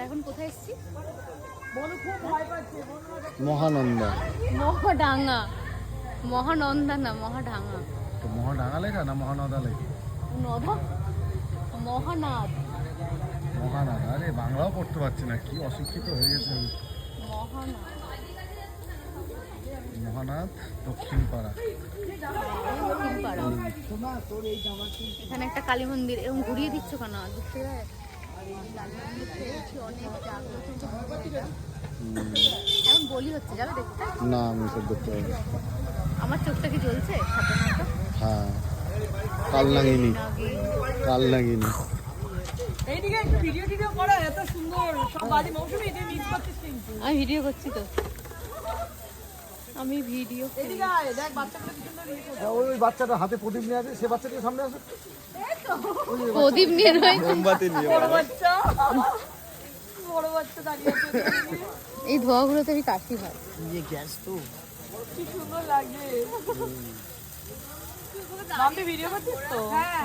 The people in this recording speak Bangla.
এখন কোথায় এসেছি? মহানন্দা। মহাডাঙ্গা। মহানন্দা না, মহাডাঙ্গা। তো মহাডাঙ্গা লেখা না মহানদা লেখা? নদা, মহানাদ। মহানাদ। আরে বাংলাও পড়তে পারছি না, কি অশিক্ষিত হয়ে গেছে আমি। মহানাদ। মহানাদ দক্ষিণ পাড়া। দক্ষিণপাড়া। এখানে একটা কালী মন্দির। এরকম ঘুরিয়ে দিচ্ছ কেন? দেখতে যায় কালী মন্দির পেয়েছি অনেক জাগ্রত। এখন বলি হচ্ছে, যাবে দেখতে? না আমি সব দেখতে পাবো। আমার চোখটা কি জ্বলছে? হ্যাঁ, কাল নাগিনি, কাল নাগিনি। এইদিকে একটু ভিডিও টিডিও করা, এত সুন্দর সব বাজি মৌসুমী, এটা মিস করছিস কিন্তু। আমি ভিডিও করছি তো, আমি ভিডিও। এইদিকে আয়, দেখ বাচ্চাগুলো কি সুন্দর ভিডিও করছে। ওই বাচ্চাটা হাতে প্রদীপ নিয়ে আছে, সে বাচ্চাটার সামনে আসে। প্রদীপ নিয়ে রয়েছে, মোমবাতি নিয়ে। বড় বাচ্চা, বড় বাচ্চা দাঁড়িয়ে আছে। এই ধোঁয়াগুলোতে আমি কাশি হয়। ये गैस तो কি সুন্দর লাগছে। মাম্পি ভিডিও করছিস তো? হ্যাঁ।